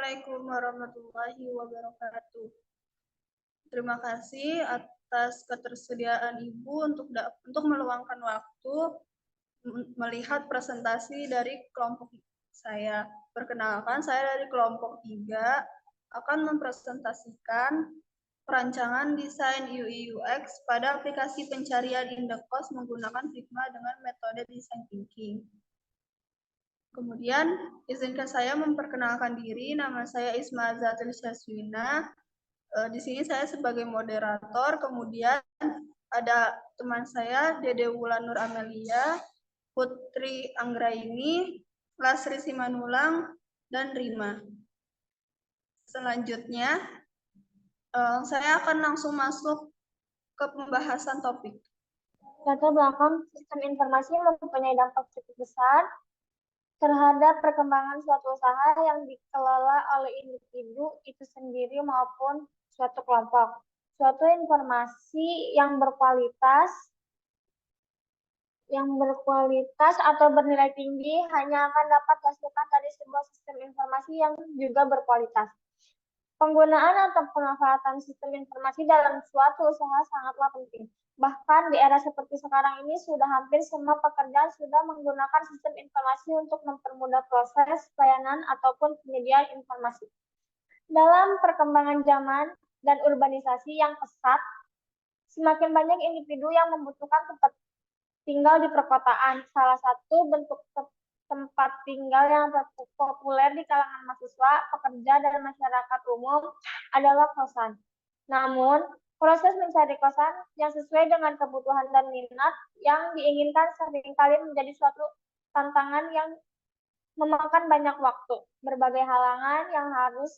Assalamualaikum warahmatullahi wabarakatuh. Terima kasih atas ketersediaan Ibu untuk meluangkan waktu melihat presentasi dari kelompok saya. Perkenalkan, saya dari kelompok 3 akan mempresentasikan perancangan desain UI UX pada aplikasi pencarian Indekos menggunakan Figma dengan metode design thinking. Kemudian, izinkan saya memperkenalkan diri. Nama saya Isma Zatul Syaswina. Di sini saya sebagai moderator. Kemudian ada teman saya, Dede Wulanur Amelia, Putri Anggraini, Lasri Simanulang, dan Rima. Selanjutnya, saya akan langsung masuk ke pembahasan topik. Latar belakang sistem informasi mempunyai dampak cukup besar terhadap perkembangan suatu usaha yang dikelola oleh individu itu sendiri maupun suatu kelompok. Suatu informasi yang berkualitas atau bernilai tinggi hanya akan dapat dihasilkan dari sebuah sistem informasi yang juga berkualitas. Penggunaan atau pemanfaatan sistem informasi dalam suatu usaha sangatlah penting. Bahkan di era seperti sekarang ini sudah hampir semua pekerjaan sudah menggunakan sistem informasi untuk mempermudah proses pelayanan ataupun penyediaan informasi. Dalam perkembangan zaman dan urbanisasi yang pesat, semakin banyak individu yang membutuhkan tempat tinggal di perkotaan. Salah satu bentuk tempat tinggal yang populer di kalangan mahasiswa, pekerja, dan masyarakat umum adalah kosan. Namun, proses mencari kosan yang sesuai dengan kebutuhan dan minat yang diinginkan seringkali menjadi suatu tantangan yang memakan banyak waktu. Berbagai halangan yang harus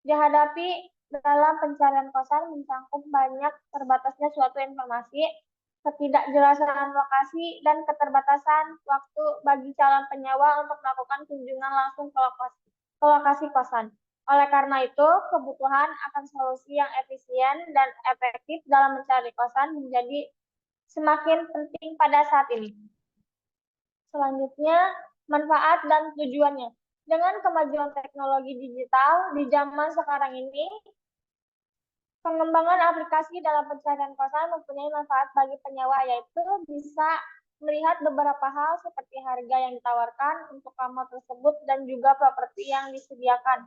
dihadapi dalam pencarian kosan mencangkup banyak terbatasnya suatu informasi, ketidakjelasan lokasi, dan keterbatasan waktu bagi calon penyewa untuk melakukan kunjungan langsung ke lokasi kosan. Oleh karena itu, kebutuhan akan solusi yang efisien dan efektif dalam mencari kosan menjadi semakin penting pada saat ini. Selanjutnya, manfaat dan tujuannya. Dengan kemajuan teknologi digital di zaman sekarang ini, pengembangan aplikasi dalam pencarian kosan mempunyai manfaat bagi penyewa, yaitu bisa melihat beberapa hal seperti harga yang ditawarkan untuk kamar tersebut dan juga properti yang disediakan.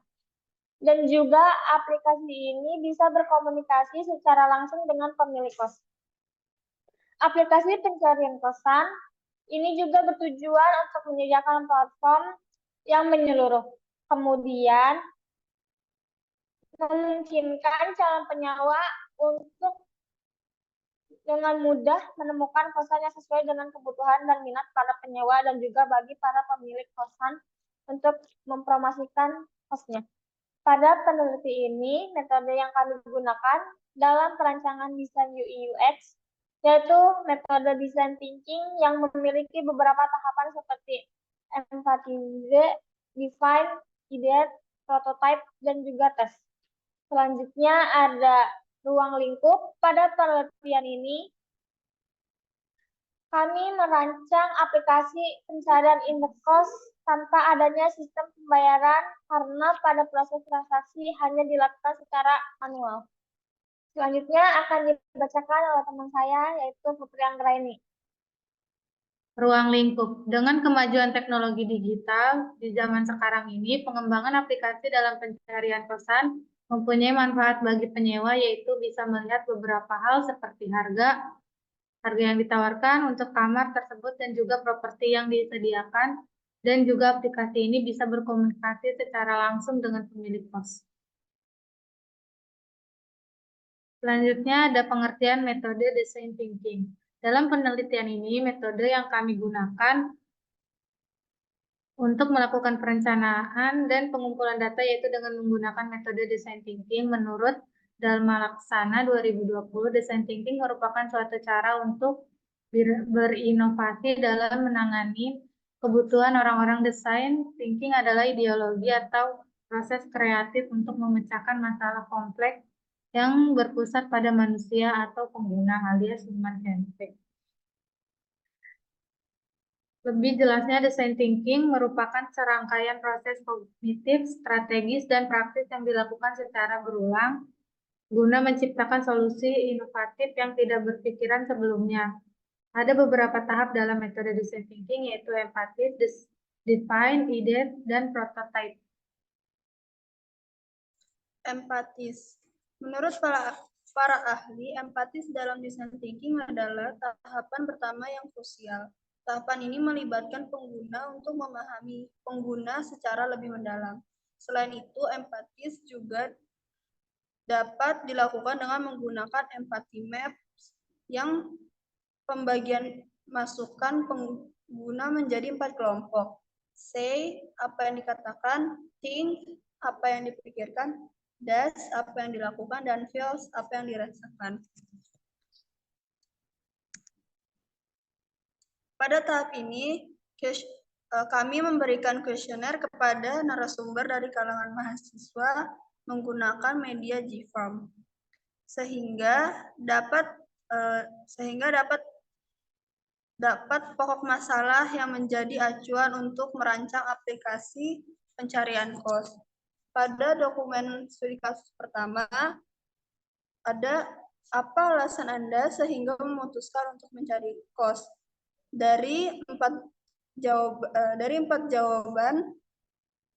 Dan juga aplikasi ini bisa berkomunikasi secara langsung dengan pemilik kos. Aplikasi pencarian kosan ini juga bertujuan untuk menyediakan platform yang menyeluruh. Kemudian, memungkinkan calon penyewa untuk dengan mudah menemukan kosan yang sesuai dengan kebutuhan dan minat para penyewa dan juga bagi para pemilik kosan untuk mempromosikan kosnya. Pada peneliti ini, metode yang kami gunakan dalam perancangan desain UI UX yaitu metode design thinking yang memiliki beberapa tahapan seperti empathize, define, ideate, prototype, dan juga tes. Selanjutnya ada ruang lingkup. Pada penelitian ini, kami merancang aplikasi pencarian Indekos tanpa adanya sistem pembayaran karena pada proses transaksi hanya dilakukan secara manual. Selanjutnya akan dibacakan oleh teman saya, yaitu Putri Anggraini. Ruang lingkup. Dengan kemajuan teknologi digital di zaman sekarang ini, pengembangan aplikasi dalam pencarian kosan mempunyai manfaat bagi penyewa, yaitu bisa melihat beberapa hal seperti harga yang ditawarkan untuk kamar tersebut dan juga properti yang disediakan, dan juga aplikasi ini bisa berkomunikasi secara langsung dengan pemilik kos. Selanjutnya ada pengertian metode design thinking. Dalam penelitian ini, metode yang kami gunakan untuk melakukan perencanaan dan pengumpulan data yaitu dengan menggunakan metode design thinking. Menurut Dharma Laksana 2020, design thinking merupakan suatu cara untuk berinovasi dalam menangani kebutuhan orang-orang. Design thinking adalah ideologi atau proses kreatif untuk memecahkan masalah kompleks yang berpusat pada manusia atau pengguna alias human centric. Lebih jelasnya, design thinking merupakan serangkaian proses kognitif, strategis, dan praktis yang dilakukan secara berulang guna menciptakan solusi inovatif yang tidak berpikiran sebelumnya. Ada beberapa tahap dalam metode design thinking, yaitu empathis, define, ide, dan prototype. Empatis. Menurut para ahli, empatis dalam design thinking adalah tahapan pertama yang krusial. Tahapan ini melibatkan pengguna untuk memahami pengguna secara lebih mendalam. Selain itu, empatis juga dapat dilakukan dengan menggunakan empathy maps yang pembagian masukan pengguna menjadi 4 kelompok. Say, apa yang dikatakan, think, apa yang dipikirkan, does, apa yang dilakukan, dan feels, apa yang dirasakan. Pada tahap ini, kami memberikan kuesioner kepada narasumber dari kalangan mahasiswa menggunakan media GForm, sehingga dapat pokok masalah yang menjadi acuan untuk merancang aplikasi pencarian kos. Pada dokumen studi kasus pertama, ada apa alasan Anda sehingga memutuskan untuk mencari kos? Dari empat jawaban,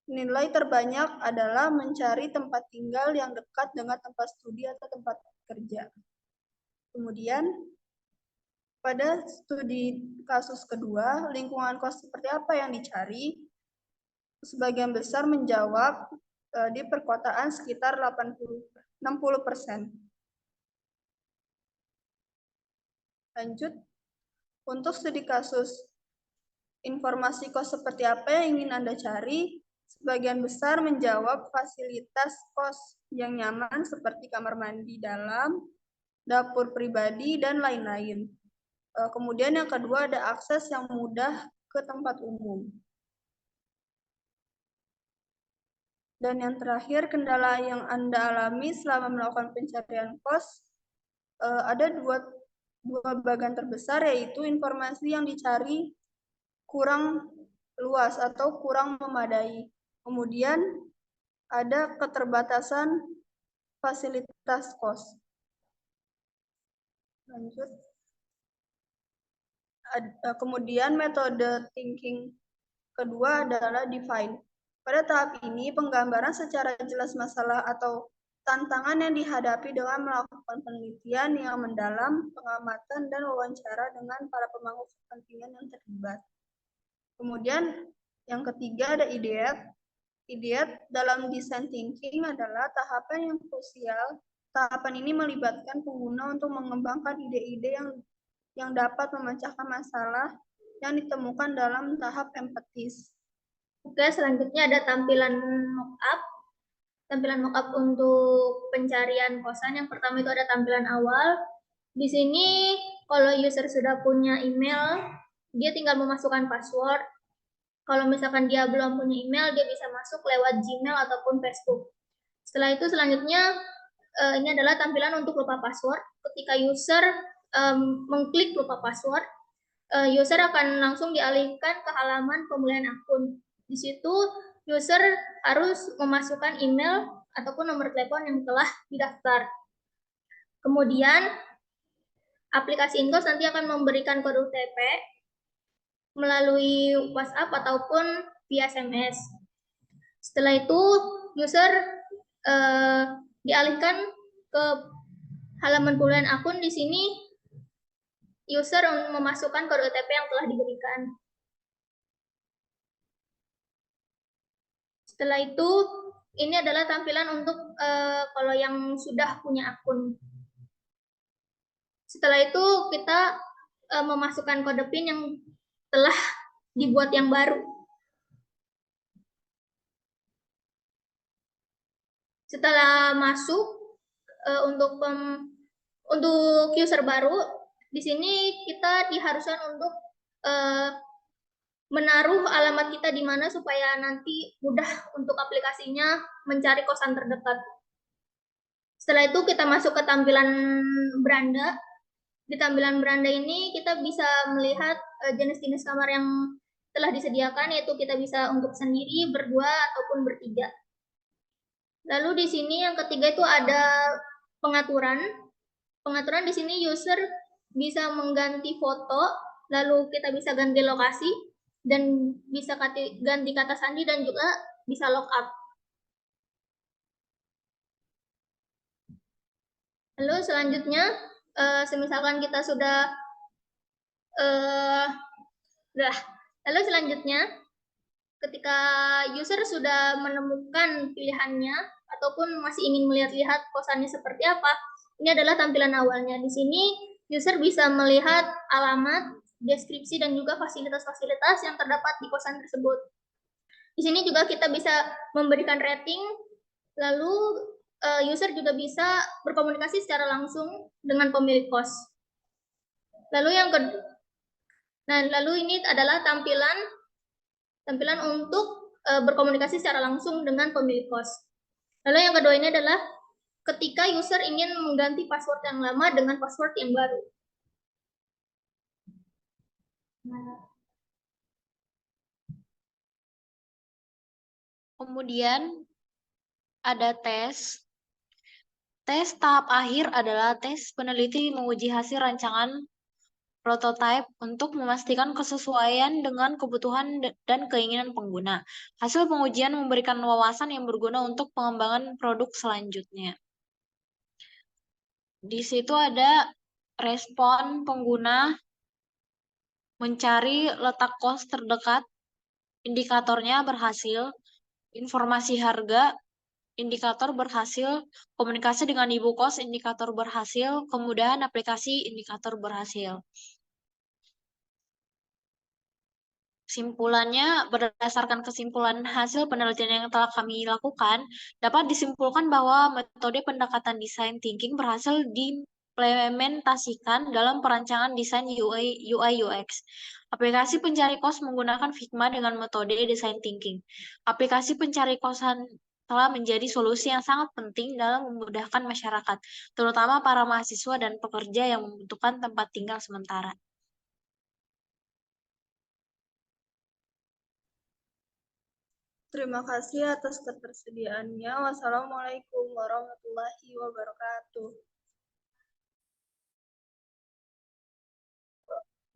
nilai terbanyak adalah mencari tempat tinggal yang dekat dengan tempat studi atau tempat kerja. Kemudian, pada studi kasus kedua, lingkungan kos seperti apa yang dicari? Sebagian besar menjawab di perkotaan sekitar 60%. Lanjut, untuk studi kasus informasi kos seperti apa yang ingin Anda cari, sebagian besar menjawab fasilitas kos yang nyaman seperti kamar mandi dalam, dapur pribadi, dan lain-lain. Kemudian yang kedua ada akses yang mudah ke tempat umum. Dan yang terakhir, kendala yang Anda alami selama melakukan pencarian kos, ada dua bagian terbesar, yaitu informasi yang dicari kurang luas atau kurang memadai. Kemudian ada keterbatasan fasilitas kos. Lanjut. Kemudian metode thinking kedua adalah define. Pada tahap ini, penggambaran secara jelas masalah atau tantangan yang dihadapi dengan melakukan penelitian yang mendalam, pengamatan, dan wawancara dengan para pemangku kepentingan yang terlibat. Kemudian yang ketiga ada ideat. Ideat dalam design thinking adalah tahapan yang krusial. Tahapan ini melibatkan pengguna untuk mengembangkan ide-ide yang dapat memecahkan masalah yang ditemukan dalam tahap empatis. Oke, selanjutnya ada tampilan mockup. Tampilan mockup untuk pencarian kosan. Yang pertama itu ada tampilan awal. Di sini kalau user sudah punya email, dia tinggal memasukkan password. Kalau misalkan dia belum punya email, dia bisa masuk lewat Gmail ataupun Facebook. Setelah itu selanjutnya ini adalah tampilan untuk lupa password. Ketika user mengklik lupa password, user akan langsung dialihkan ke halaman pemulihan akun. Di situ user harus memasukkan email ataupun nomor telepon yang telah didaftar. Kemudian aplikasi InKos nanti akan memberikan kode OTP melalui WhatsApp ataupun via SMS. Setelah itu user dialihkan ke halaman pemulihan akun. Di sini user memasukkan kode OTP yang telah diberikan. Setelah itu, ini adalah tampilan untuk kalau yang sudah punya akun. Setelah itu, kita memasukkan kode PIN yang telah dibuat yang baru. Setelah masuk untuk user baru, di sini kita diharuskan untuk menaruh alamat kita di mana supaya nanti mudah untuk aplikasinya mencari kosan terdekat. Setelah itu kita masuk ke tampilan beranda. Di tampilan beranda ini kita bisa melihat jenis-jenis kamar yang telah disediakan, yaitu kita bisa untuk sendiri, berdua, ataupun bertiga. Lalu di sini yang ketiga itu ada pengaturan. Pengaturan di sini user bisa mengganti foto, lalu kita bisa ganti lokasi, dan bisa ganti kata sandi, dan juga bisa lock up. Lalu selanjutnya, semisalkan kita sudah lalu selanjutnya, ketika user sudah menemukan pilihannya ataupun masih ingin melihat-lihat kosannya seperti apa, ini adalah tampilan awalnya. Di sini user bisa melihat alamat, deskripsi, dan juga fasilitas-fasilitas yang terdapat di kosan tersebut. Di sini juga kita bisa memberikan rating, lalu user juga bisa berkomunikasi secara langsung dengan pemilik kos. Lalu yang kedua, lalu ini adalah tampilan untuk berkomunikasi secara langsung dengan pemilik kos. Lalu yang kedua ini adalah ketika user ingin mengganti password yang lama dengan password yang baru. Kemudian ada tes. Tes tahap akhir adalah tes peneliti menguji hasil rancangan prototipe untuk memastikan kesesuaian dengan kebutuhan dan keinginan pengguna. Hasil pengujian memberikan wawasan yang berguna untuk pengembangan produk selanjutnya. Di situ ada respon pengguna, mencari letak kos terdekat, indikatornya berhasil, informasi harga, indikator berhasil, komunikasi dengan ibu kos, indikator berhasil, kemudahan aplikasi, indikator berhasil. Kesimpulannya, berdasarkan kesimpulan hasil penelitian yang telah kami lakukan, dapat disimpulkan bahwa metode pendekatan design thinking berhasil diimplementasikan dalam perancangan desain UI UX. Aplikasi pencari kos menggunakan Figma dengan metode design thinking. Aplikasi pencari kosan telah menjadi solusi yang sangat penting dalam memudahkan masyarakat, terutama para mahasiswa dan pekerja yang membutuhkan tempat tinggal sementara. Terima kasih atas ketersediaannya. Wassalamualaikum warahmatullahi wabarakatuh.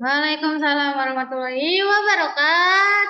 Waalaikumsalam warahmatullahi wabarakatuh.